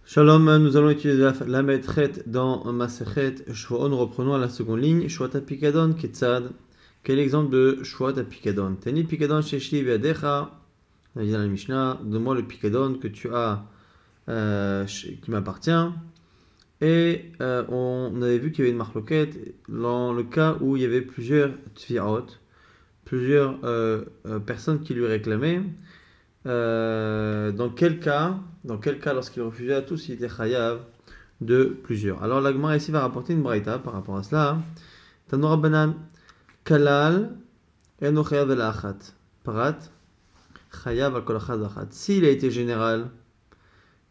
Shalom, nous allons étudier la Metret dans Masechet Shvo'on. Nous reprenons à la seconde ligne. Shvoat Apikadon Ketzad. Quel exemple de Shvoat Apikadon? Tani Pikadon Sheshli Ve'adecha. On a dit dans la Mishnah, donne-moi le Pikadon que tu as, qui m'appartient. Et on avait vu qu'il y avait une marloquette dans le cas où il y avait plusieurs tfi'ot, plusieurs personnes qui lui réclamaient. Dans quel cas, lorsqu'il refusait à tous, il était chayav de plusieurs. Alors la Gemara ici va rapporter une braïta par rapport à cela. Tanora banan kalal eno chayav el achat parat chayav al kol achat achat. S'il a été général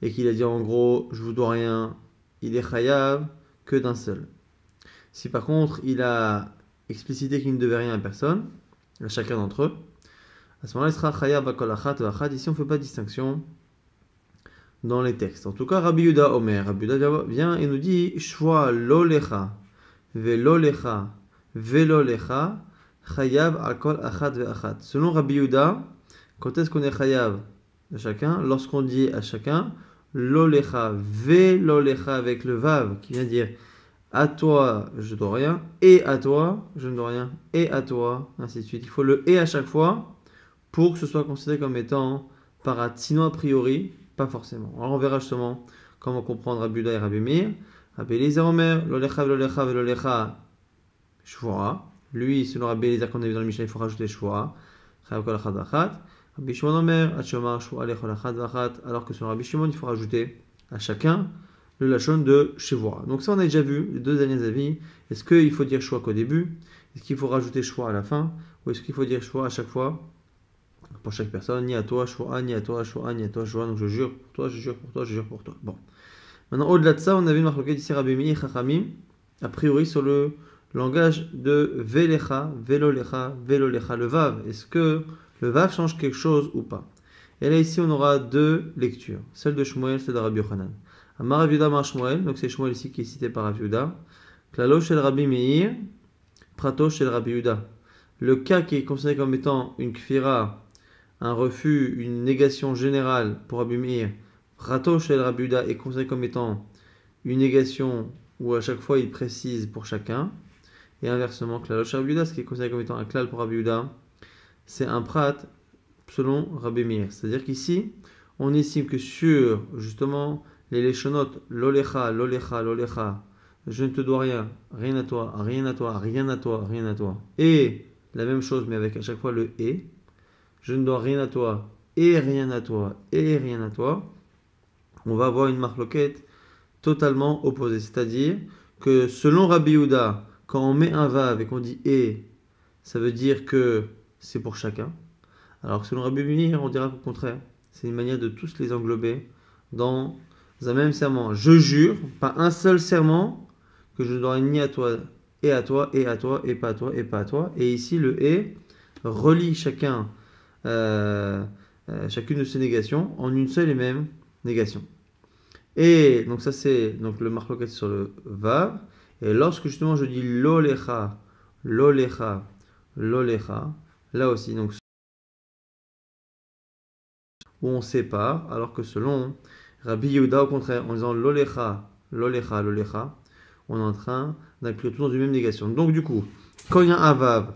et qu'il a dit en gros je vous dois rien, il est chayav que d'un seul. Si par contre il a explicité qu'il ne devait rien à personne, à chacun d'entre eux, à ce moment-là, il sera chayav akol achat ou achat. Ici, on ne fait pas de distinction dans les textes. En tout cas, Rabbi Yuda Omer. Rabbi Yuda vient et nous dit shvoa lo lecha, velo lecha, velo lecha, chayav akol achat ve achat. Selon Rabbi Yuda, quand est-ce qu'on est chayav de chacun? Lorsqu'on dit à chacun lo lecha, velo lecha avec le vav qui vient dire à toi je ne dois rien, et à toi je ne dois rien, et à toi, ainsi de suite. Il faut le et à chaque fois pour que ce soit considéré comme étant parat. Sinon, a priori, pas forcément. Alors, on verra justement comment comprendre Rabbi Yuda et Rabbi Meir. Rabbi Eliezer Omer, lolecha, velolecha, velolecha, shvoa. Lui, selon Rabbi Eliezer qu'on a vu dans le Mishnah, il faut rajouter shvoa. Chayav kol achat v'achat. Rabbi Shimon Omer, achomar shvoa lechol achat v'achat. Alors que selon Rabbi Shimon, il faut rajouter à chacun le lachon de shvoa. Donc ça, on a déjà vu les deux derniers avis. Est-ce qu'il faut dire shvoa qu'au début? Est-ce qu'il faut rajouter shvoa à la fin? Ou est-ce qu'il faut dire shvoa à chaque fois? Pour chaque personne, ni à toi, shvoa, ni à toi, shvoa, ni à toi, shvoa. Donc je jure pour toi, je jure pour toi, je jure pour toi. Bon. Maintenant, au-delà de ça, on avait une marloquette ici, Rabbi Meir et Chachamim, a priori sur le langage de velecha, velolecha, velolecha, le vav. Est-ce que le vav change quelque chose ou pas? Et là, ici, on aura deux lectures. Celle de Shmuel, celle de Rabbi Yochanan. Amar Rav Yuda Mar Shmuel, donc c'est Shmuel ici qui est cité par Rav Yuda. Klalo shel Rabbi Meir, prato shel Rabbi Yuda. Le cas qui est considéré comme étant une kfira, un refus, une négation générale pour Rabbi Meir, Rato shel Rabbi Yuda est considéré comme étant une négation où à chaque fois il précise pour chacun, et inversement, Klalo shel Rabbi Yuda, ce qui est considéré comme étant un klal pour Rabbi Yuda, c'est un prat selon Rabbi Meir. C'est-à-dire qu'ici, on estime que sur justement les léchonot, lolecha, lolecha, lolecha, je ne te dois rien, rien à toi, rien à toi, rien à toi, rien à toi, et la même chose mais avec à chaque fois le et, je ne dois rien à toi, et rien à toi, et rien à toi, on va avoir une marloquette totalement opposée. C'est-à-dire que selon Rabbi Yehuda, quand on met un vav et qu'on dit et, ça veut dire que c'est pour chacun. Alors que selon Rabbi Meir, on dira qu'au contraire, c'est une manière de tous les englober dans un même serment. Je jure, pas un seul serment, que je ne dois rien ni à toi, et à toi, et à toi, et pas à toi, et pas à toi. Et ici, le et relie chacun. Chacune de ces négations en une seule et même négation. Et donc ça c'est donc le marloquet sur le vav. Et lorsque justement je dis lolecha, lolecha, lolecha, là aussi donc où on sépare, alors que selon Rabbi Yehuda au contraire en disant lolecha, lolecha, lolecha, on est en train d'inclure tout dans une même négation. Donc du coup, quand il y a un vav,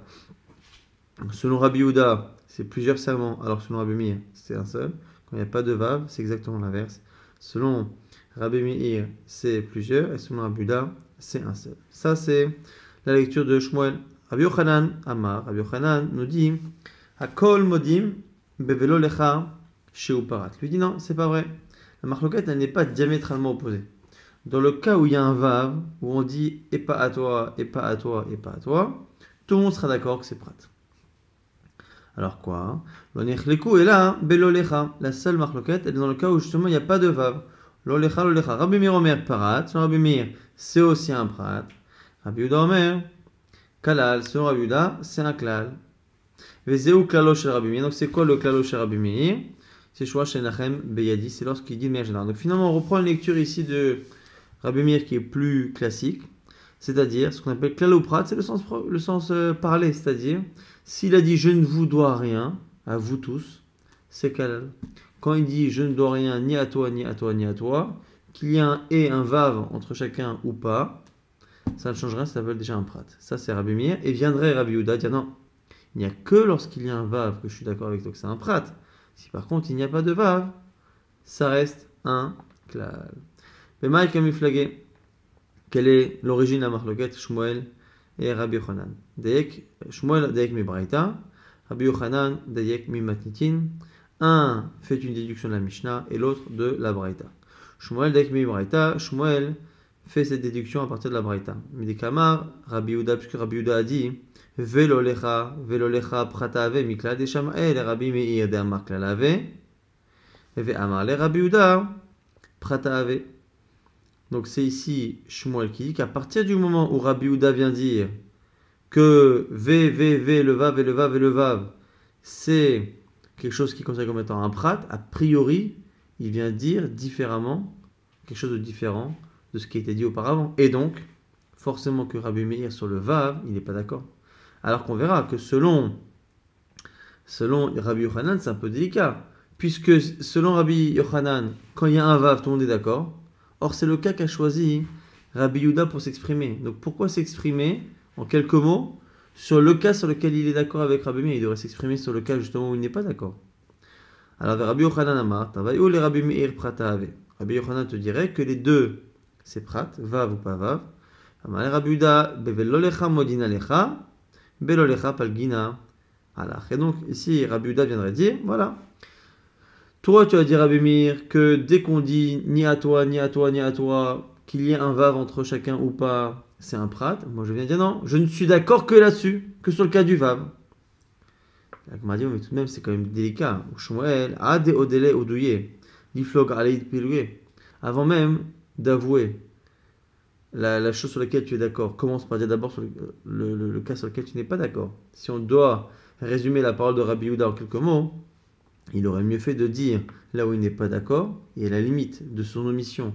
selon Rabbi Yehuda, c'est plusieurs serments, alors que selon Rabbi Meir, c'est un seul. Quand il n'y a pas de vav, c'est exactement l'inverse. Selon Rabbi Meir, c'est plusieurs, et selon Rabbi Yehuda, c'est un seul. Ça, c'est la lecture de Shmuel. Rabbi Yochanan Amar, Rabbi Yochanan nous dit Hakol modim bevelo lecha sheu parat. Lui dit non, c'est pas vrai. La marloquette, elle n'est pas diamétralement opposée. Dans le cas où il y a un vav, où on dit et pas à toi, et pas à toi, et pas à toi, tout le monde sera d'accord que c'est prat. Alors quoi? L'onechleku est là, belolecha. La seule marloquette, elle est dans le cas où justement il n'y a pas de vav. Lolecha, lolecha. Rabbi Meir Omer parat. Selon Rabbi Meir, c'est aussi un prat. Rabbi Yehuda Omer, kalal. Selon Rabbi Yehuda, c'est un klal. Vezeu klalo chez Rabbi Meir. Donc c'est quoi le klalo chez Rabbi Meir? C'est Shoa Shenachem Beyadi. C'est lorsqu'il dit de manière générale. Donc finalement, on reprend une lecture ici de Rabbi Meir qui est plus classique. C'est-à-dire, ce qu'on appelle klalo prat, c'est le sens parlé. C'est-à-dire, s'il a dit je ne vous dois rien, à vous tous, c'est kalal. Quand il dit je ne dois rien ni à toi, ni à toi, ni à toi, qu'il y a un et, un vav entre chacun ou pas, ça ne change rien, ça s'appelle déjà un prat. Ça, c'est Rabbi Meir. Et viendrait Rabbi Yehuda dire non, il n'y a que lorsqu'il y a un vav que je suis d'accord avec toi que c'est un prat. Si par contre il n'y a pas de vav, ça reste un klal. Mais Maïk a muflagé. Quelle est l'origine de la marloquette Shmuel et Rabbi Yochanan? Shmuel Daek mi Braïta, Rabbi Yochanan Daek mi Matnitin. Un fait une déduction de la Mishnah et l'autre de la Braïta. Shmuel Daek mi Braïta, Shmuel fait cette déduction à partir de la Braïta. Midikamar, Rabbi Yehuda, puisque Rabbi Yehuda a dit Velo lecha pratave mikla de Shamael, Rabbi Meir de Amar klalave, ve Amar le Rabbi Yehuda pratave. Donc c'est ici Shmuel qui dit qu'à partir du moment où Rabbi Yehuda vient dire que le vav et le vav et le vav, c'est quelque chose qui est considéré comme étant un prat, a priori, il vient dire différemment, quelque chose de différent de ce qui a été dit auparavant. Et donc, forcément que Rabbi Meir sur le vav, il n'est pas d'accord. Alors qu'on verra que selon Rabbi Yochanan, c'est un peu délicat. Puisque selon Rabbi Yochanan, quand il y a un vav, tout le monde est d'accord. Or, c'est le cas qu'a choisi Rabbi Yehuda pour s'exprimer. Donc, pourquoi s'exprimer, en quelques mots, sur le cas sur lequel il est d'accord avec Rabbi Meir? Il devrait s'exprimer sur le cas justement où il n'est pas d'accord. Alors, Rabbi Yochanan Amar, Tavaïou le Rabbi Meir Prata Ave. Rabbi Yochanan te dirait que les deux, c'est prat, vav ou pas vav. Amar Rabbi Yehuda, bevelolecha modina lecha, belolecha palgina. Et donc, ici, Rabbi Yehuda viendrait dire, voilà. Toi, tu as dit, Rabbi Meir, que dès qu'on dit ni à toi, ni à toi, ni à toi, qu'il y ait un vav entre chacun ou pas, c'est un prat. Moi, je viens dire non, je ne suis d'accord que là-dessus, que sur le cas du vav. La Gemara dit, mais tout de même, c'est quand même délicat. Shmuel, ade odele odouye, l'iflog aleid pilouye. Avant même d'avouer la chose sur laquelle tu es d'accord, commence par dire d'abord sur le cas sur lequel tu n'es pas d'accord. Si on doit résumer la parole de Rabbi Yehuda en quelques mots, il aurait mieux fait de dire là où il n'est pas d'accord, et à la limite de son omission.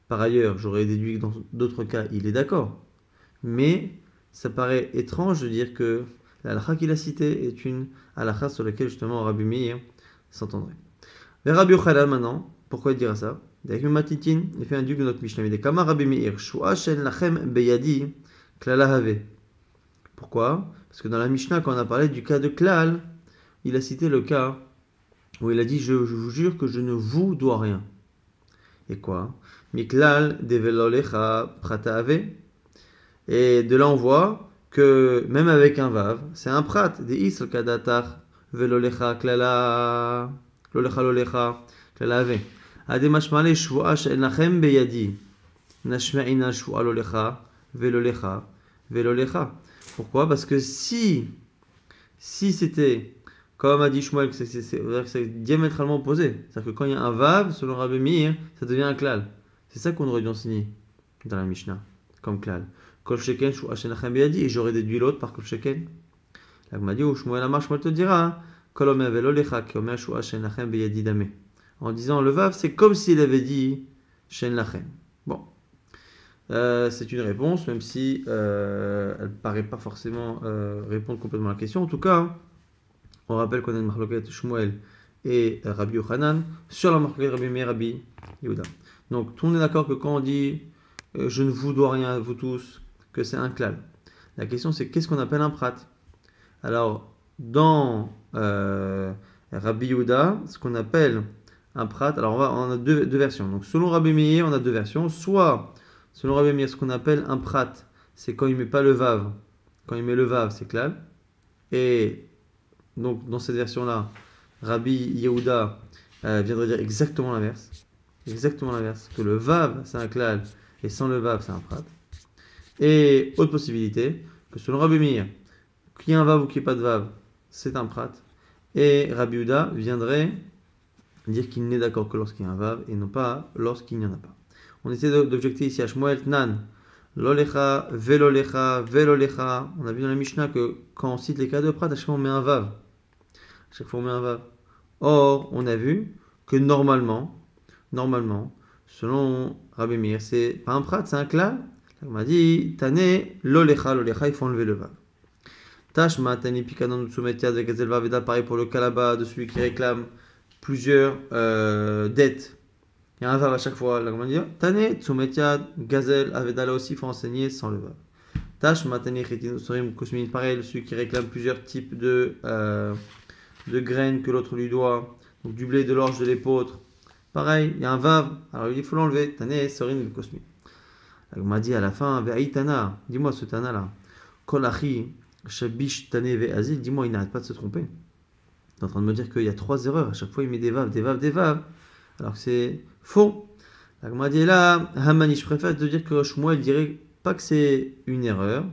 Par ailleurs, j'aurais déduit que dans d'autres cas, il est d'accord. Mais ça paraît étrange de dire que la halakha qu'il a citée est une halakha sur laquelle justement Rabbi Meir s'entendrait. Mais Rabbi Yochanan maintenant, pourquoi il dira ça? Avec Matitin, il fait un duc de notre Mishnah. Il dit Kama Rabbi Meir, Shua Shen Lachem Beyadi, Klala Have. Pourquoi? Parce que dans la Mishnah, quand on a parlé du cas de Klal, il a cité le cas où il a dit je vous jure que je ne vous dois rien. Et quoi? Miklal develolecha prata ave. Et de là on voit que même avec un vav, c'est un prat. De isl kadatar velolecha klala lolecha klala ave. Ademashmale shvua she'enachem beyadi. Nashma'ina shvua lolecha velolecha. Pourquoi? Parce que si c'était comme a dit Shmuel, c'est diamétralement opposé. C'est-à-dire que quand il y a un vav, selon Rabbi Meir, ça devient un klal. C'est ça qu'on aurait dû enseigner dans la Mishnah, comme klal. Kol sheken shu ashenachem beyadi, et j'aurais déduit l'autre par kol sheken. La Gemara dit, Shmuel Amar, Shmuel te dira, kol omer velo lecha, ki omer shu ashenachem beyadi dame. En disant le vav, c'est comme s'il avait dit shen lachem. Bon. C'est une réponse, même si elle ne paraît pas forcément répondre complètement à la question. En tout cas, on rappelle qu'on a une marloquette Shmuel et Rabbi Yochanan sur la marloquette Rabbi Meir Rabbi Yehuda. Donc tout le monde est d'accord que quand on dit je ne vous dois rien à vous tous, que c'est un klal. La question c'est qu'est-ce qu'on appelle un prat? Alors dans Rabbi Yehuda, ce qu'on appelle un prat, alors on a deux versions. Donc selon Rabbi Meir, on a deux versions. Soit selon Rabbi Meir, ce qu'on appelle un prat, c'est quand il met pas le vav. Quand il met le vav, c'est klal. Et donc, dans cette version-là, Rabbi Yehuda viendrait dire exactement l'inverse. Exactement l'inverse. Que le vav, c'est un klal, et sans le vav, c'est un prat. Et autre possibilité, que selon Rabbi Meir, qu'il y ait un vav ou qu'il n'y ait pas de vav, c'est un prat. Et Rabbi Yehuda viendrait dire qu'il n'est d'accord que lorsqu'il y a un vav, et non pas lorsqu'il n'y en a pas. On essaie d'objecter ici à Shmuel Tnan. Lolecha, velolecha, velolecha. On a vu dans la Mishnah que quand on cite les cas de prat, à chaque fois on met un vav. À chaque fois on met un vav. Or, on a vu que normalement, selon Rabbi Meir, c'est pas un prat, c'est un klal. On m'a dit, Tane, lolecha, il faut enlever le vav. Tashma, Tani, Pikanon, Tsumetia, de Gazel Vaveda, pareil pour le kalaba de celui qui réclame plusieurs dettes. Il y a un vav à chaque fois. La dit Tane, Tsumetiad, Gazel, Avedala aussi, il faut enseigner sans le vav. Tash, Matani, Chitin, Usorim, Kusmin, pareil, celui qui réclame plusieurs types de graines que l'autre lui doit, donc du blé, de l'orge, de l'épeautre. Pareil, il y a un vav, alors il faut l'enlever. Tane, Sorim, Kusmin. Elle m'a dit à la fin, Ve'aitana, dis-moi ce Tana là. Kolachi, Shabish, Tane, Ve'azil, dis-moi, il n'arrête pas de se tromper. Il est en train de me dire qu'il y a 3 erreurs. À chaque fois, il met des vav, des vav, des vav. Alors que c'est faux. Elle m'a dit là, Hamani, je préfère te dire que Shmuel dirait pas que c'est une erreur,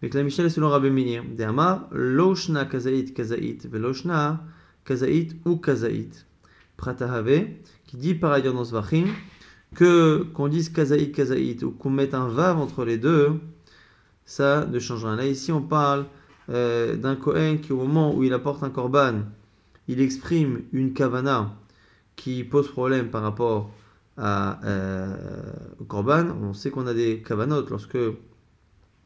mais que la Mishnah est selon Rabbi Meir. De Amar, Loshna Kazaït, Kazaït, Veloshna Kazaït ou Kazaït. Pratahave, qui dit par ailleurs dans Zvachim, qu'on dise Kazaït, Kazaït, ou qu'on mette un vav entre les deux, ça ne change rien. Là, ici, on parle d'un Kohen qui, au moment où il apporte un korban, il exprime une kavana qui pose problème par rapport au korban. On sait qu'on a des kavanot lorsque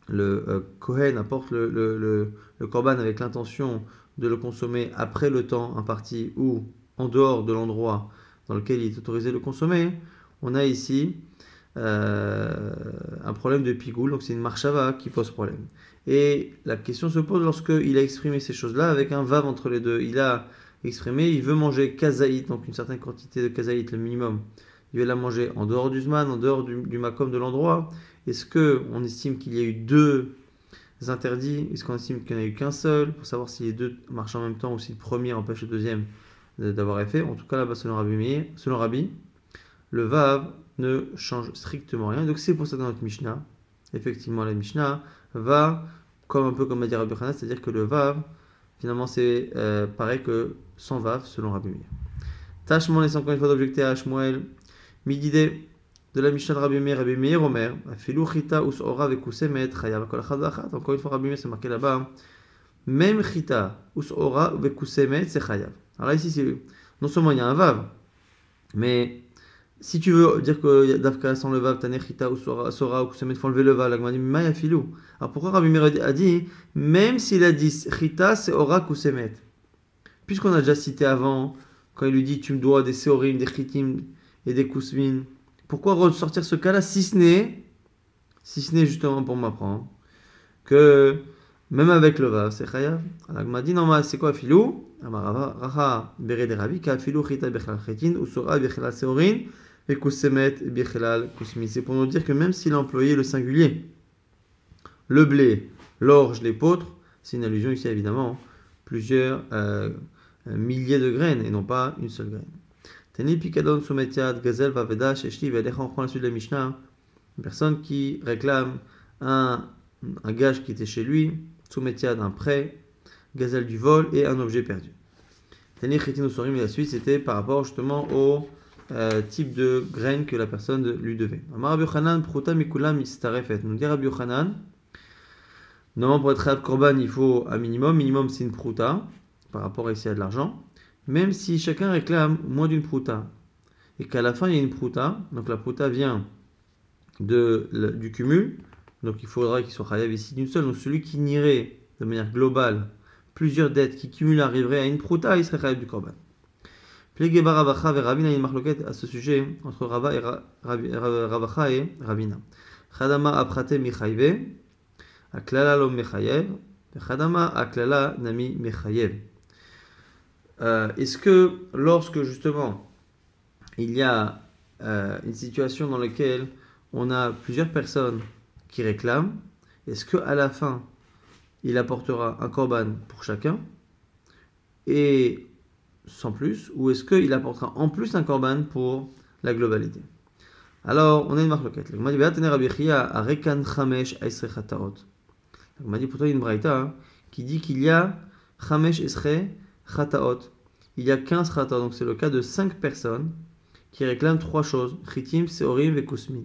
le Kohen apporte le korban avec l'intention de le consommer après le temps imparti ou en dehors de l'endroit dans lequel il est autorisé de le consommer. On a ici un problème de pigoule, donc c'est une marshava qui pose problème. Et la question se pose lorsqu'il a exprimé ces choses-là avec un vav entre les deux. Il a exprimé, il veut manger kazaït, donc une certaine quantité de kazaït, le minimum. Il veut la manger en dehors du zman, en dehors du makom de l'endroit. Est-ce qu'on estime qu'il y a eu 2 interdits? Est-ce qu'on estime qu'il n'y en a eu qu'un seul? Pour savoir si les 2 marchent en même temps ou si le premier empêche le deuxième d'avoir effet. En tout cas, là-bas, selon Rabbi, le vav ne change strictement rien. Donc c'est pour ça dans notre Mishnah, effectivement, la Mishnah va, un peu comme a dit Rabbi Yochanan, c'est-à-dire que le vav, finalement, c'est pareil que sans vav, selon Rabbi Meir. Tâchement, laisse encore une fois d'objecter à Shmuel, midide de la Mishnah de Rabbi Meir, Omer, afilou chita us ora vekusemet, chayav kol achad v'achad. Encore une fois, Rabbi Meir, c'est marqué là-bas, même chita us ora vekusemet, c'est chayav. Alors là, ici, non seulement il y a un vav, mais si tu veux dire que Dafka sans le vav, Tanechita ou Sora ou Kusemet font lever le vav, la dit Maya filou. Alors pourquoi Rabbi Meir a dit, même s'il a dit Chita, c'est Ora Kusemet? Puisqu'on a déjà cité avant, quand il lui dit tu me dois des Seorim, des Chitim et des Kusmin, pourquoi ressortir ce cas-là si ce n'est justement pour m'apprendre que même avec le vav, c'est Chayav? Alors il m'a dit non, c'est quoi filou? Amaraha Bere de Rabbi, Ka filou Chita Bechal Chitin ou Sora Bechal Seorin. Et Kusemet et Bichelal Kusmi. C'est pour nous dire que même s'il a employé le singulier, le blé, l'orge, l'épeautre, c'est une allusion ici évidemment, plusieurs milliers de graines et non pas une seule graine. Teni Pikadon Soumetiad, Gazel Vaveda, Sheshli, Vedecha, on prend la suite de la Mishnah. Une personne qui réclame un gage qui était chez lui, Soumetiad, un prêt, Gazel du vol et un objet perdu. Teni Chitin Sorim, et la suite c'était par rapport justement au type de graine que la personne lui devait. Rabbi Yochanan, Pruta Mikula Mistarefet. Nous dit Rabbi Yochanan, normalement pour être Chayav Korban, il faut un minimum. Minimum, c'est une Pruta, par rapport ici à de l'argent. Même si chacun réclame moins d'une Pruta, et qu'à la fin il y a une Pruta, donc la Pruta vient du cumul, donc il faudra qu'il soit Chayav ici d'une seule. Donc celui qui nierait de manière globale plusieurs dettes qui cumulent arriveraient à une Pruta, il serait Chayav du Korban. Plegeba Ravacha et Ravina, il y a une marloquette à ce sujet entre Ravacha et Ravina. Chadama aprate michayve, aklala lo mechayev, chadama aklala nami mechayev. Est-ce que lorsque justement il y a une situation dans laquelle on a plusieurs personnes qui réclament, est-ce qu'à la fin il apportera un korban pour chacun et sans plus, ou est-ce qu'il apportera en plus un korban pour la globalité? Alors, on a une marloquette. On m'a dit, on m'a dit pourtant une braïta qui dit qu'il y a chamesh esre chataot. Il y a 15 chataot, donc c'est le cas de 5 personnes qui réclament 3 choses, chitim, seorim et kusmin.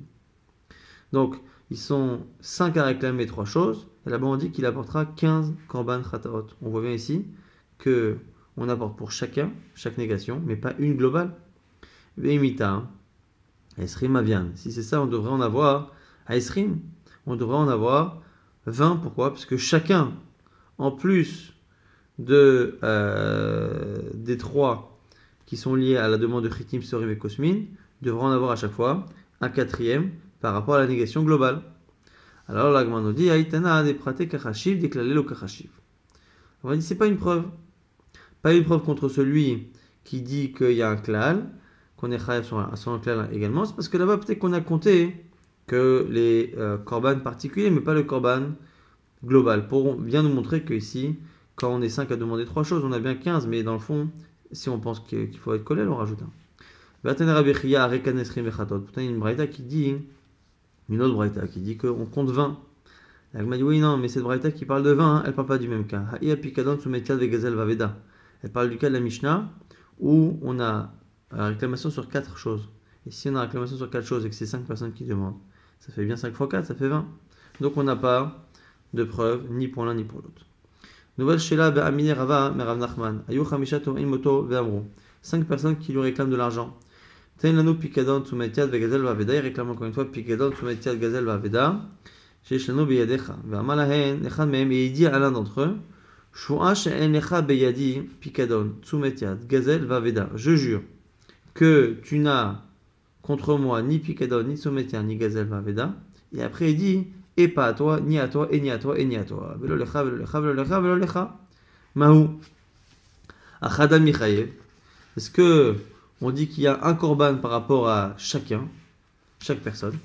Donc, ils sont 5 à réclamer 3 choses, et là-bas on dit qu'il apportera 15 korban chataot. On voit bien ici que on apporte pour chacun, chaque négation, mais pas une globale. Veimita, Esrim Avian. Si c'est ça, on devrait en avoir à Esrim. On devrait en avoir 20. Pourquoi? Parce que chacun, en plus des 3 qui sont liés à la demande de Chitim, Sorim et Kosmin, devra en avoir à chaque fois un quatrième par rapport à la négation globale. Alors la Gemara nous dit Aïtana des pratés kachashiv déclaré le kachashiv. On va dire c'est pas une preuve. Pas une preuve contre celui qui dit qu'il y a un klal, qu'on est chayav sur un klal également. C'est parce que là-bas peut-être qu'on a compté que les korban particuliers, mais pas le korban global. Pour bien nous montrer qu'ici, quand on est 5 à demander 3 choses, on a bien 15, mais dans le fond, si on pense qu'il faut être collé, on rajoute un. Pourtant, il y a une braïta qui dit, une autre braïta qui dit qu'on compte 20. La Gemara dit oui, non, mais cette braïta qui parle de 20, elle ne parle pas du même cas. Elle parle du cas de la Mishnah où on a la réclamation sur 4 choses. Et si on a la réclamation sur 4 choses et que c'est 5 personnes qui demandent, ça fait bien 5 fois 4, ça fait 20. Donc on n'a pas de preuve ni pour l'un ni pour l'autre. Nouvelle Shela Be'amine Rava Merav Nachman. Ayu Chamisha Torim Moto Ve'amru. 5 personnes qui lui réclament de l'argent. Ten Lanu Pikadon Tumetiad Vegazel Vaveda. Il réclame encore une fois Pikadon Tumetiad Gazel Vaveda. Shesh Lanu Beyadecha. Ve'amalahen Echad Mehem. Et il dit à l'un d'entre eux Shua She'en Lecha Beyadi Pikadon Tumetiad Gazel Vaveda. Je jure que tu n'as contre moi ni Pikadon, ni Tumetiad, ni Gazel Vaveda. Et après il dit et pas à toi, ni à toi, et ni à toi, et ni à toi. Velo lecha, velo lecha, velo lecha, velo lecha. Mahou. Achadam Michayev. Est-ce que on dit qu'il y a un korban par rapport à chacun, chaque personne?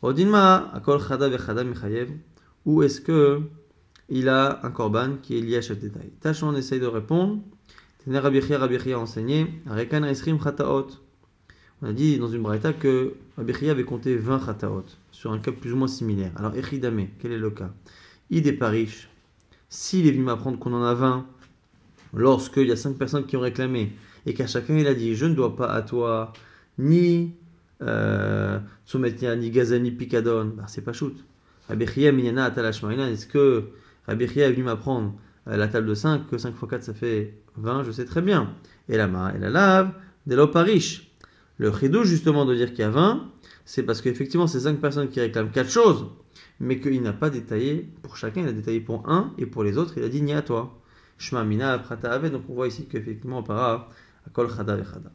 Odinma, akol chada vechadam Michayev. Ou est-ce que il a un korban qui est lié à chaque détail? Tâchons, on essaye de répondre. Tener Rabbi Chia a enseigné. Rekan esrim chataot. On a dit dans une braïta que Rabbi Chia avait compté 20 chataot sur un cas plus ou moins similaire. Alors, Echidame, quel est le cas? Il est pas riche. S'il est venu m'apprendre qu'on en a 20, lorsqu'il y a 5 personnes qui ont réclamé, et qu'à chacun il a dit je ne dois pas à toi ni Tsumetnia, ni Gaza, ni Pikadon, bah, c'est pas shoot. Rabbi Chia Minyana Atalashmaïlan, est-ce que Rabbi Chia est venu m'apprendre la table de 5, que 5 x 4 ça fait 20, je sais très bien. Et la ma, et la lave, des lots pas riches. Le chidou justement de dire qu'il y a 20, c'est parce qu'effectivement c'est 5 personnes qui réclament 4 choses, mais qu'il n'a pas détaillé pour chacun, il a détaillé pour un, et pour les autres il a dit ni à toi. Shma mina prata ave, donc on voit ici qu'effectivement on para à kol chada vechada.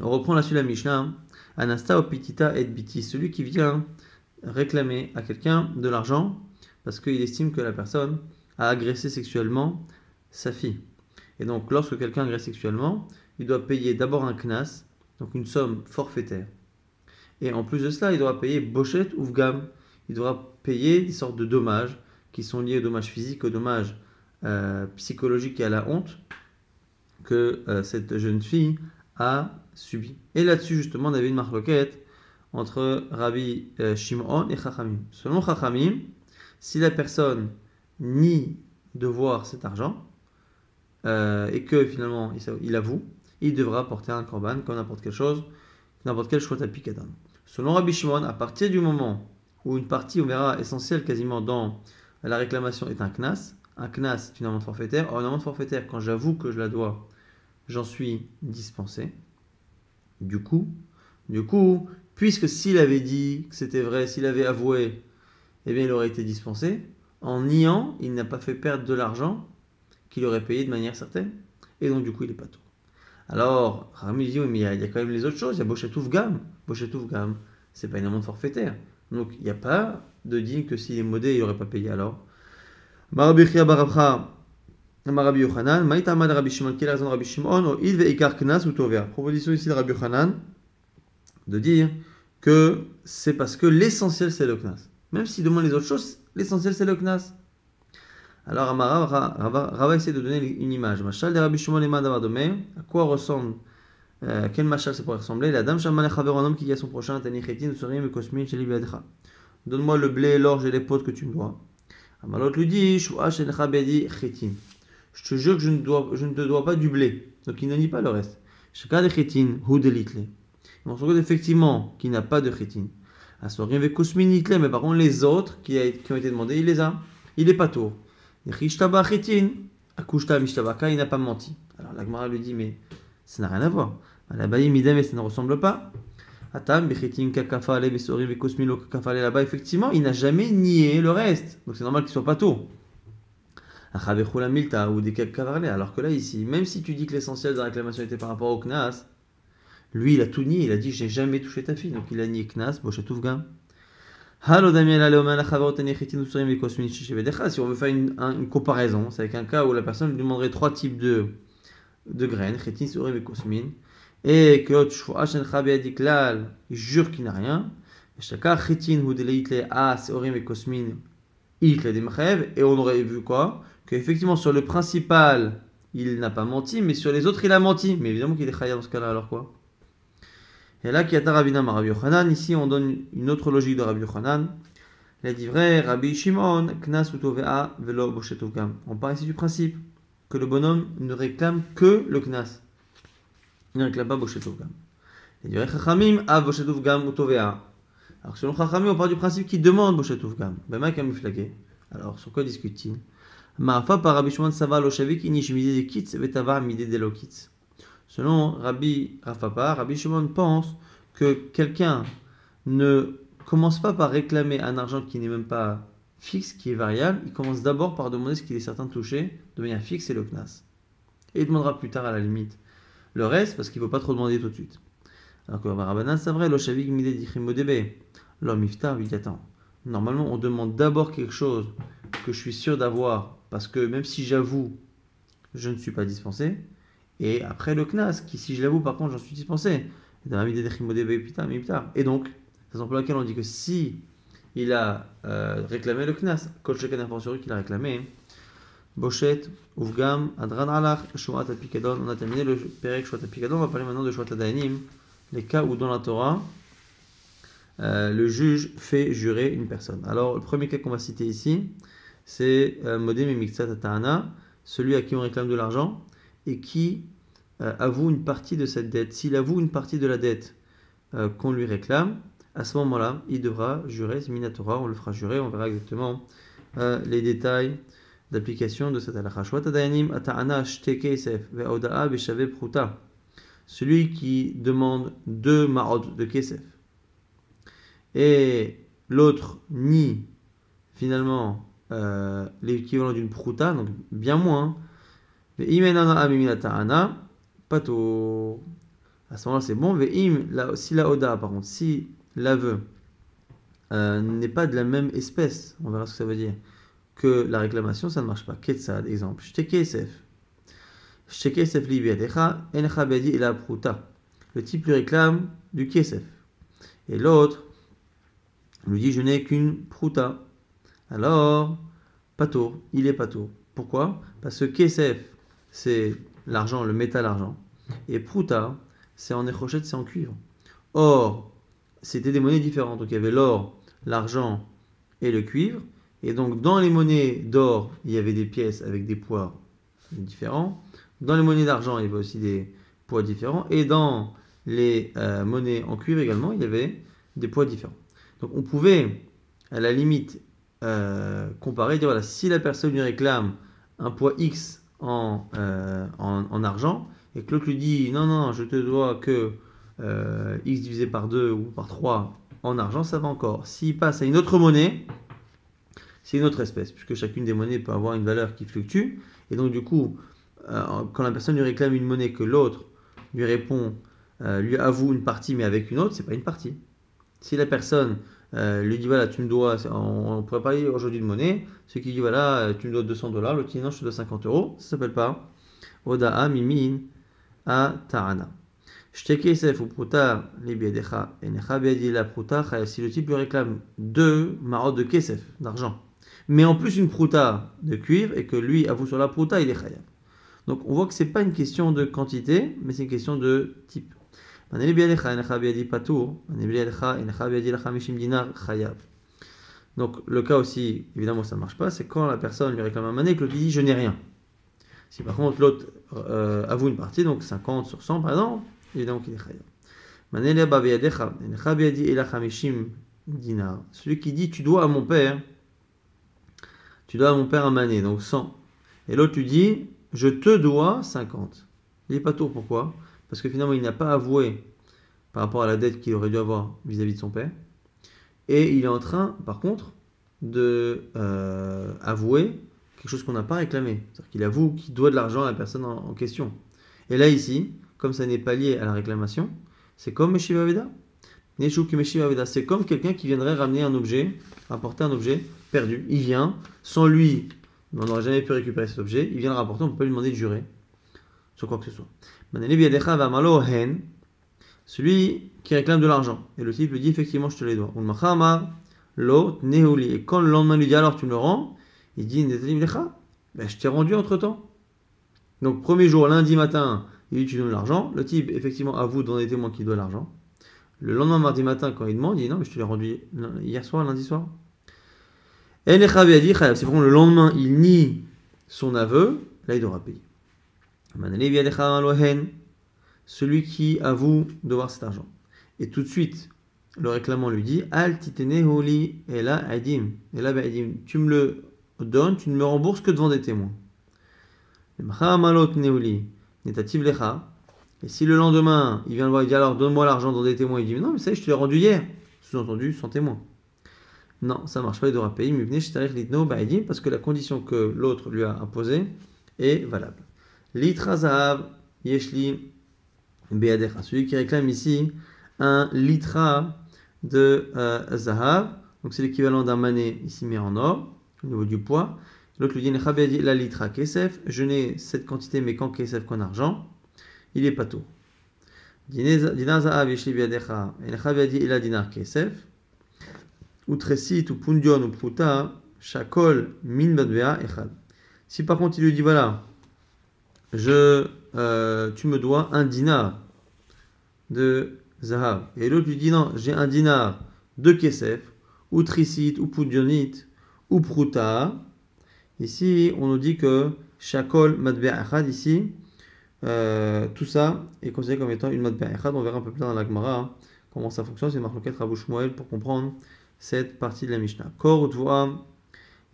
On reprend la suite de la Mishnah. Anasta opitita et biti, celui qui vient réclamer à quelqu'un de l'argent parce qu'il estime que la personne a agressé sexuellement sa fille. Et donc lorsque quelqu'un agresse sexuellement, il doit payer d'abord un knas, donc une somme forfaitaire. Et en plus de cela, il doit payer bochet ou vgam. Il devra payer des sortes de dommages qui sont liés aux dommages physiques, aux dommages psychologiques et à la honte que cette jeune fille a subi. Et là-dessus, justement, on avait une marloquette entre Rabbi Shimon et Chachamim. Selon Chachamim, si la personne nie devoir cet argent et que finalement il avoue, il devra porter un korban comme n'importe quelle chose, n'importe quel shvot apikadan. Selon Rabbi Shimon, à partir du moment où une partie, on verra, essentielle quasiment dans la réclamation est un knas c'est une amende forfaitaire. Or, une amende forfaitaire, quand j'avoue que je la dois, j'en suis dispensé. Du coup, puisque s'il avait dit que c'était vrai, s'il avait avoué, eh bien il aurait été dispensé. En niant, il n'a pas fait perdre de l'argent qu'il aurait payé de manière certaine. Et donc du coup, il est pas tout. Alors, Rami dit, oui, mais il y a quand même les autres choses. Il y a Bochetouf Gam. Bochetouf Gam, c'est pas une amende forfaitaire. Donc, il n'y a pas de digne que s'il est modé, il n'aurait pas payé alors. Marabi Chia Barabcha, Marabi Yochanan, Maïta Amad Rabbi Shimon, quelle est la raison de Rabbi Shimon? O il ve ikar knas ou tover. Proposition ici de Rabbi Yochanan de dire que c'est parce que l'essentiel c'est le knas. Même s'il demande les autres choses, l'essentiel c'est le knas. Alors, Rava essaie de donner une image. Machal de Rabbi Shimon et Madavadomé, à quoi ressemble, quel machal ça pourrait ressembler? La dame Shaman Chaver, un homme qui dit à son prochain, Tani Chetin, Sorim et Kosmin, Sheli Biadcha. Donne-moi le blé, l'orge et les potes que tu me dois. Amalot lui dit, Shua Shencha Biadi Chetin. Je te jure que je ne te dois pas du blé. Donc il ne nie pas le reste. Chacun des Chetin, Hu de Litle. On se retrouve effectivement qu'il n'a pas de Chetin. À Sorim et Kosmin Litle, mais par contre les autres qui ont été demandés, il les a. Il est pas tour. Rishtaba Chetin, Akushta Mishtabaka, il n'a pas menti. Alors la Gemara lui dit, mais ça n'a rien à voir. Là-bas, mais ça ne ressemble pas. Atam, Bechetim, Kakafale, Besorim, Bekosmilo, Kakafale, là-bas, effectivement, il n'a jamais nié le reste. Donc c'est normal qu'il soit pas tôt. Achabechula Milta, ou des Kakafale. Alors que là, ici, même si tu dis que l'essentiel de la réclamation était par rapport au Knas, Lui, il a tout nié, il a dit j'ai jamais touché ta fille, donc il a nié Knas, Boshetouf Gam. Halo Damiel Aleoma la Chavarotani Chitin Usurim Vikosmin Shishivedecha. Si on veut faire une comparaison, c'est avec un cas où la personne lui demanderait trois types de graines, Chitin Usurim Vikosmin, et que l'autre Shfu'ashen Chabeadiklal, il jure qu'il n'a rien. Chaka Chitin Hudelitle As Urim Vikosmin, Itle Demchev, et on aurait vu quoi? Qu'effectivement sur le principal, il n'a pas menti, mais sur les autres, il a menti. Mais évidemment qu'il est chayav dans ce cas-là, alors quoi? Et là, Kiata Ravina Rabbi Yochanan, ici on donne une autre logique de Rabbi Yochanan. Il a dit vrai, Rabbi Shimon, Knas utovea velo boshetuvgam. On part ici du principe que le bonhomme ne réclame que le Knas. Il ne réclame pas boshetuvgam. Il dit vrai, Chachamim a boshetuvgam utovea. Alors selon Chachamim, on part du principe qu'il demande boshetuvgam. Ben ma kamiflagé. Alors sur quoi discute-t-il? Ma'afa par Rabbi Shimon Sava lo shavik inish midé de kitz vetava midé de lo kitz. Selon Rabbi Rafapa, Rabbi Shimon pense que quelqu'un ne commence pas par réclamer un argent qui n'est même pas fixe, qui est variable. Il commence d'abord par demander ce qu'il est certain de toucher de manière fixe et le knas. Et il demandera plus tard à la limite le reste parce qu'il ne faut pas trop demander tout de suite. Alors que Rabbanan, c'est vrai, lo shavik midé dichrimodebe, l'homme iftar lui attend. Normalement, on demande d'abord quelque chose que je suis sûr d'avoir parce que même si j'avoue, je ne suis pas dispensé. Et après le knas, qui si je l'avoue par contre j'en suis dispensé. Et donc, c'est pour laquelle on dit que si il a réclamé le knas, coach le canard sur qu'il a réclamé, Bochet, Uvgam, Adran Alach, Shuat Apikadon, on a terminé le Perek Shuat Apikadon, on va parler maintenant de Shuat Adayanim, les cas où dans la Torah, le juge fait jurer une personne. Alors, le premier cas qu'on va citer ici, c'est Modem et Miktsat Ta'ana, celui à qui on réclame de l'argent et qui avoue une partie de cette dette. S'il avoue une partie de la dette qu'on lui réclame, à ce moment-là, il devra jurer, c'est Minatora, on le fera jurer, on verra exactement les détails d'application de cette halakha. Celui qui demande 2 ma'od de kesef et l'autre nie finalement l'équivalent d'une prouta, donc bien moins. Pato. À ce moment-là, c'est bon. Si la oda, par contre, si l'aveu n'est pas de la même espèce, on verra ce que ça veut dire, que la réclamation, ça ne marche pas. Ketsad, exemple. Shtekesef libiadecha, encha bedi et la prouta. Le type lui réclame du kesef. Et l'autre lui dit je n'ai qu'une prouta. Alors, pato, il est pato. Pourquoi? Parce que kesef, c'est l'argent, le métal argent. Et prouta, c'est en échochette, c'est en cuivre. Or, c'était des monnaies différentes. Donc il y avait l'or, l'argent et le cuivre. Et donc dans les monnaies d'or, il y avait des pièces avec des poids différents. Dans les monnaies d'argent, il y avait aussi des poids différents. Et dans les monnaies en cuivre également, il y avait des poids différents. Donc on pouvait, à la limite, comparer, dire voilà, si la personne lui réclame un poids X en argent, et que l'autre lui dit non, je te dois que X divisé par 2 ou par 3 en argent, ça va encore. S'il passe à une autre monnaie, c'est une autre espèce, puisque chacune des monnaies peut avoir une valeur qui fluctue, et donc du coup, quand la personne lui réclame une monnaie que l'autre lui répond, lui avoue une partie mais avec une autre, c'est pas une partie. Si la personne lui dit voilà, tu me dois, on pourrait parler aujourd'hui de monnaie, ce qui dit voilà, tu me dois $200, l'autre dit non, je te dois 50 €, ça s'appelle pas Oda'a Mimin a Ta'ana. Shtekesef ou Pruta libiadecha enecha biadi la Pruta, si le type lui réclame 2 marot de kesef, d'argent, mais en plus une Pruta de cuivre et que lui avoue sur la Pruta, il est chayav. Donc on voit que c'est pas une question de quantité, mais c'est une question de type. Donc le cas aussi, évidemment ça ne marche pas, c'est quand la personne lui réclame un mané et que l'autre dit je n'ai rien. Si par contre l'autre avoue une partie, donc 50 sur 100 par exemple, évidemment qu'il est chayav. Celui qui dit tu dois à mon père un mané, donc 100. Et l'autre lui dit je te dois 50. Il n'est pas tour, pourquoi? Parce que finalement il n'a pas avoué par rapport à la dette qu'il aurait dû avoir vis-à-vis de son père. Et il est en train, par contre, de avouer quelque chose qu'on n'a pas réclamé. C'est-à-dire qu'il avoue qu'il doit de l'argent à la personne en question. Et là, ici, comme ça n'est pas lié à la réclamation, C'est comme Meshiva Aveda. Neshuk Meshiva Aveda. C'est comme quelqu'un qui viendrait ramener un objet, rapporter un objet perdu. Il vient, sans lui, on n'aurait jamais pu récupérer cet objet. Il vient le rapporter, on peut pas lui demander de jurer sur quoi que ce soit. Celui qui réclame de l'argent. Et le type lui dit effectivement, je te les dois. Et quand le lendemain lui dit alors tu me le rends, il dit je t'ai rendu entre temps. Donc, premier jour, lundi matin, il dit tu donnes l'argent. Le type, effectivement, avoue dans des témoins qu'il doit l'argent. Le lendemain, mardi matin, quand il demande, il dit non, mais je te l'ai rendu hier soir, lundi soir. Et c'est pour le lendemain, il nie son aveu, là, il devra payer. Celui qui avoue devoir cet argent. Et tout de suite, le réclamant lui dit Al titene holi ela adim. Tu me le donnes, tu ne me rembourses que devant des témoins. Et si le lendemain, il vient le voir, il dit alors donne-moi l'argent dans des témoins, il dit non, mais ça, je te l'ai rendu hier. Sous-entendu, sans témoin. Non, ça ne marche pas, il devra payer. Parce que la condition que l'autre lui a imposée est valable. Litra zahav yeshli beadecha. Celui qui réclame ici un litra de zahav, donc c'est l'équivalent d'un mané ici mais en or, au niveau du poids. L'autre lui dit la litra kesef, je n'ai cette quantité mais qu'en kesef qu'en argent, il est pas tout. Dinar zahav yeshli beadecha, et le il a dinar kesef, ou tresit ou pundion ou pruta, shakol min badbea echad. Si par contre il lui dit voilà, tu me dois un dinar de zahav. Et l'autre lui dit non, j'ai un dinar de kesef, ou trisit, ou pudionit, ou pruta. Ici, on nous dit que shakol matbea echad, ici, tout ça est considéré comme étant une matbea echad. On verra un peu plus tard dans la Gemara comment ça fonctionne. C'est une marloquette Rabbi Shmuel pour comprendre cette partie de la Mishnah. Kor dvoa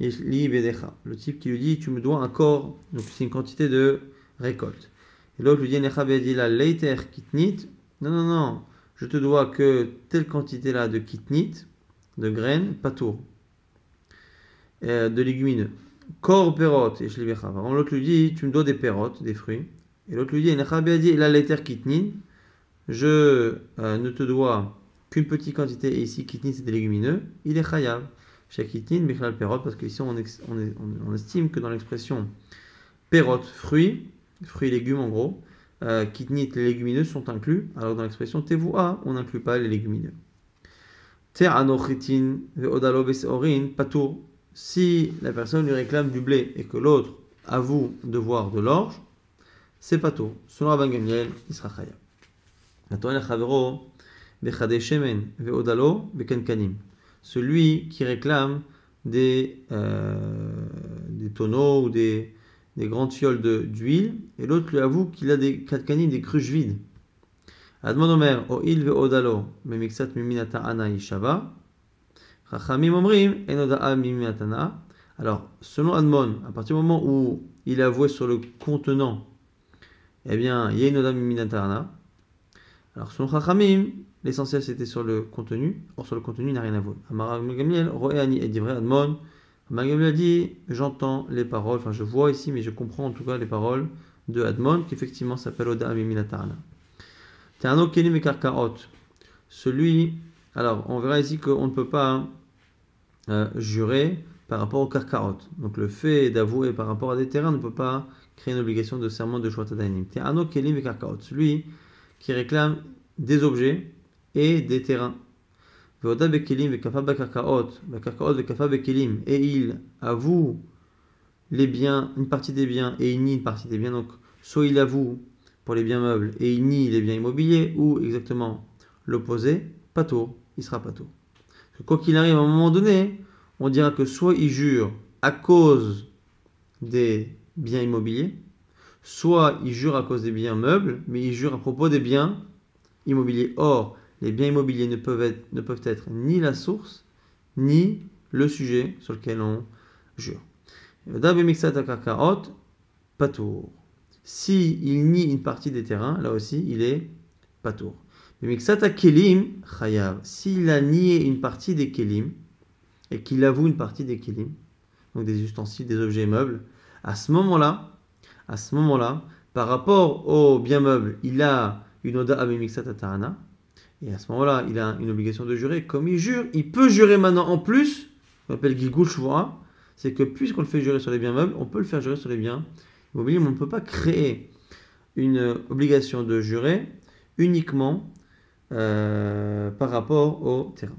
yeshli bedecha. Le type qui lui dit tu me dois un corps, donc c'est une quantité de récolte. Et l'autre lui dit necha bedila leiter kitnit. Non, je te dois que telle quantité là de kitnit, de graines, patour, de légumineux. Kor perot yeshli becha. L'autre lui dit tu me dois des perotes, des fruits. Et l'autre lui dit necha bedila leiter kitnit. Je ne te dois qu'une petite quantité, et ici kitnit c'est des légumineux, il est chayav. Chez kitnit, bichlal perot, parce qu'ici on estime que dans l'expression perot, fruits et légumes en gros, kitnit, les légumineux sont inclus, alors dans l'expression tevoua, on n'inclut pas les légumineux. Ter anochitin ve'odalo beseorin patour. Si la personne lui réclame du blé et que l'autre avoue devoir de l'orge, c'est patour. Selon Rabban Gamliel, il sera chayav. Celui qui réclame des tonneaux ou des grandes fioles d'huile, et l'autre lui avoue qu'il a des katkanim, des cruches vides. Admon Omer, O'il ve'odalo, memixat miminata ana yishava. Chachamim omrim, enoda'a miminatana. Alors, selon Admon, à partir du moment où il a avoué sur le contenant, eh bien, il y a enoda'a miminata ana. Alors, selon Chachamim, l'essentiel c'était sur le contenu. Or, sur le contenu, il n'a rien à voir. Amar Gamliel, Roéani et Divrei Admon. Amar Gamliel dit j'entends les paroles, enfin je vois ici, mais je comprends en tout cas les paroles de Admon, qui effectivement s'appelle Oda Amiminatarana. Terno Kelim et Karkaot. Celui. Alors, on verra ici qu'on ne peut pas jurer par rapport au Karkaot. Donc, le fait d'avouer par rapport à des terrains ne peut pas créer une obligation de serment de Shvat Adainim. Terno Kelim et Karkaot. Celui qui réclame des objets et des terrains. Et il avoue les biens, une partie des biens et il nie une partie des biens. Donc, soit il avoue pour les biens meubles et il nie les biens immobiliers, ou exactement l'opposé, pato, il sera pato. Parce que quoi qu'il arrive, à un moment donné, on dira que soit il jure à cause des biens immobiliers, soit il jure à cause des biens meubles, mais il jure à propos des biens immobiliers. Or, les biens immobiliers ne peuvent être ni la source, ni le sujet sur lequel on jure. Si il nie une partie des terrains, là aussi, il est patour. S'il a nié une partie des kelim, et qu'il avoue une partie des kelim, donc des ustensiles, des objets meubles, à ce moment-là, par rapport aux biens meubles, il a une oda amimixat atarana, Et à ce moment-là, il a une obligation de jurer. Comme il jure, il peut jurer maintenant en plus, on appelle Gilgul Shvua, c'est que puisqu'on le fait jurer sur les biens meubles, on peut le faire jurer sur les biens immobiliers, mais on ne peut pas créer une obligation de jurer uniquement par rapport au terrain.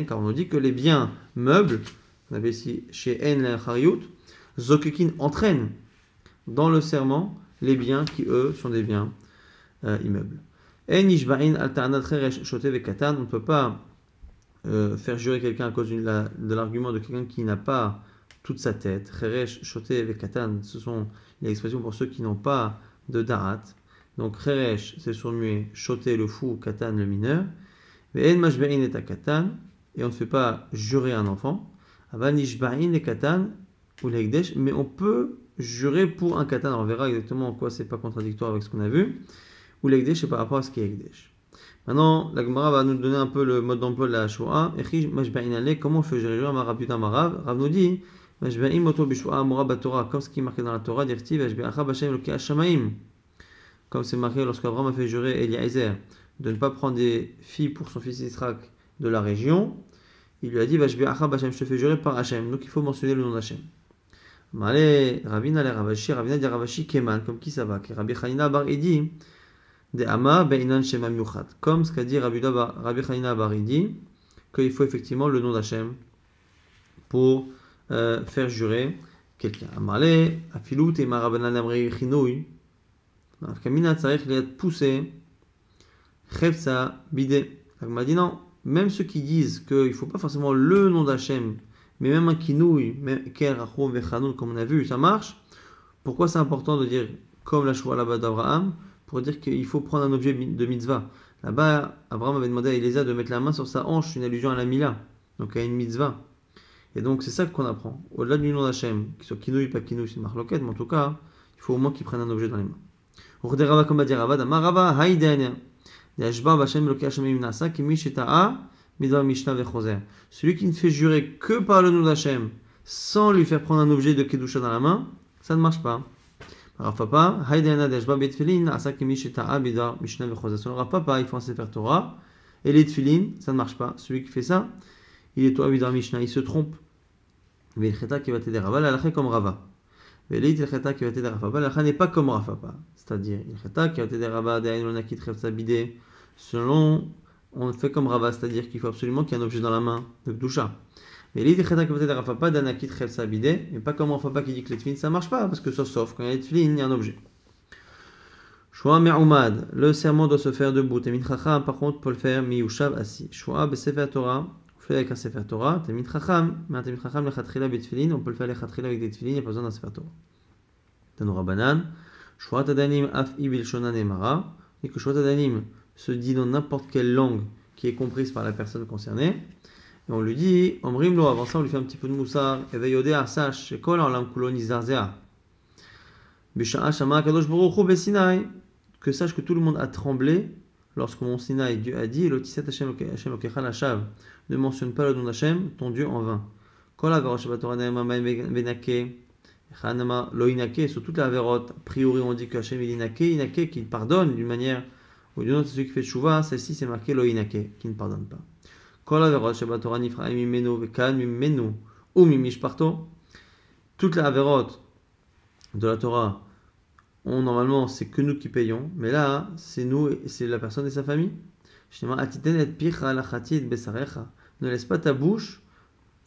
Car on nous dit que les biens meubles, on avait ici chez En Chariout, Zokekin entraîne dans le serment les biens qui eux sont des biens immeubles. On ne peut pas faire jurer quelqu'un à cause de l'argument de quelqu'un qui n'a pas toute sa tête. Cheresh, shoté, vekatan, ce sont les expressions pour ceux qui n'ont pas de darat. Donc cheresh, c'est sourd-muet, shoté, le fou, katan, le mineur. Et on ne fait pas jurer un enfant. Mais on peut jurer pour un katan. On verra exactement en quoi c'est pas contradictoire avec ce qu'on a vu. Ou l'egdesh, c'est par rapport à ce qui est egdesh. Maintenant, la Gemara va nous donner un peu le mode d'emploi de la Shoah. Comment on fait jurer un Rav Yutam Rav? Rav nous dit comme ce qui est marqué dans la Torah, comme c'est marqué lorsqu'Abraham a fait jurer Eliezer de ne pas prendre des filles pour son fils Israël de la région, il lui a dit je te fais jurer par Hachem. Donc il faut mentionner le nom d'Hachem. Ravina dit Ravashi Keman, comme qui ça va? Rabbi Chanina Bar Idi de Ama Beinan Shema Miuchat. Comme ce qu'a dit Rabbi Chanina Bar Idi, qu'il faut effectivement le nom d'Hachem pour faire jurer quelqu'un. Amarle, Afilut et Marabanan Amri Chinouy. Kamina Tsarech Liat poussé, Chefsa Bidé. Il m'a dit non, même ceux qui disent qu'il ne faut pas forcément le nom d'Hachem, mais même un Kinouy, Ker, Achom, Vechanoun, comme on a vu, ça marche. Pourquoi c'est important de dire comme la Shoah là-bas d'Abraham? Pour dire qu'il faut prendre un objet de mitzvah. Là-bas, Abraham avait demandé à Eliezer de mettre la main sur sa hanche, une allusion à la Mila, donc à une mitzvah. Et donc c'est ça qu'on apprend. Au-delà du nom d'Hachem, qu'il soit Kinouy, pas Kinouy, c'est une marloquette, mais en tout cas, il faut au moins qu'il prenne un objet dans les mains. Celui qui ne fait jurer que par le nom d'Hachem sans lui faire prendre un objet de Kedusha dans la main, ça ne marche pas. Selon Rav Papa, il faut un Sefer Torah et les Tfilin, ça ne marche pas. Celui qui fait ça, il est Torah Bidar Mishnah, il se trompe. Mais il cheta qui va t'aider Rava, la comme Rava. Velit il cheta qui va t'aider Rava, la n'est pas comme Rav Papa. C'est-à-dire, il cheta qui va t'aider Rava, de'ainonakit chefsa bidé. Selon, on fait comme Rava, c'est-à-dire qu'il faut absolument qu'il y ait un objet dans la main de Kedusha. Mais l'idée qui va t'aider Rav Papa, d'anakit chefsa bidé, mais pas comme Rav Papa qui dit que les Tfilin ça marche pas, parce que sauf quand il y a les Tfilin, il y a un objet. Shoah me'oumad, le serment doit se faire debout. Temin chacham, par contre, peut le faire miyushav assis. Shoah be'sefer Torah, on fait avec un sefer Torah. Temin chacham, mais un temin chacham lechatchila betfilin, on peut le faire lechatchila avec des tfilin, il n'y a pas besoin d'un sefer Torah. Tanura banan, Shoah tadanim af ibil shonan emara, et que Shoah tadanim se dit dans n'importe quelle langue qui est comprise par la personne concernée. Et on lui dit, omrim lo, avant ça on lui fait un petit peu de moussar, eveyodé asach, shekol olam kulo nizarzea. Bisha'a shama kadosh baruch hu besinai. Que sache que tout le monde a tremblé lorsque mon Sinaï, Dieu a dit Lotiset Hashem Okecha Lashav, ne mentionne pas le nom d'Hachem, ton Dieu en vain. Kol Averot Shabbat Torah Ne'ema Benake, Chanama Loinake, sur toute la Averot, a priori on dit que Hashem il Inake, qu'il pardonne d'une manière ou d'une autre, c'est celui qui fait Tchouva, celle-ci c'est marqué Loinake, qui ne pardonne pas. Kol Averot Shabbat Torah Nifraim Mimenu Vekan Mimenu ou Mimishparto, toute la Averot de la Torah, normalement, c'est que nous qui payons, mais là, c'est nous, c'est la personne et sa famille. Ne laisse pas ta bouche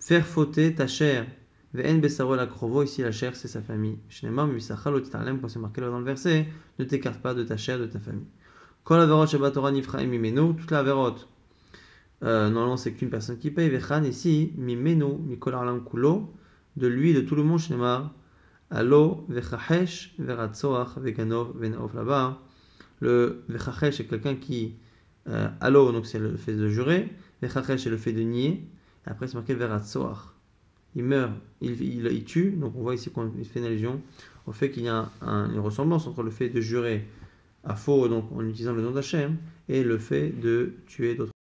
faire fauter ta chair. Ici, la chair, c'est sa famille. Quand c'est marqué là dans le verset, ne t'écarte pas de ta chair, de ta famille. Toute la averot, normalement, c'est qu'une personne qui paye. Ici, de lui, de tout le monde, Allo vechachesh veratzoach veganov venaof là-bas. Le vechachesh est quelqu'un qui allo, donc c'est le fait de jurer. Vechachesh c'est le fait de nier. Et après c'est marqué veratzoach. Il meurt, il tue. Donc on voit ici qu'on fait une allusion au fait qu'il y a une ressemblance entre le fait de jurer à faux, donc en utilisant le nom d'Hachem, et le fait de tuer d'autres.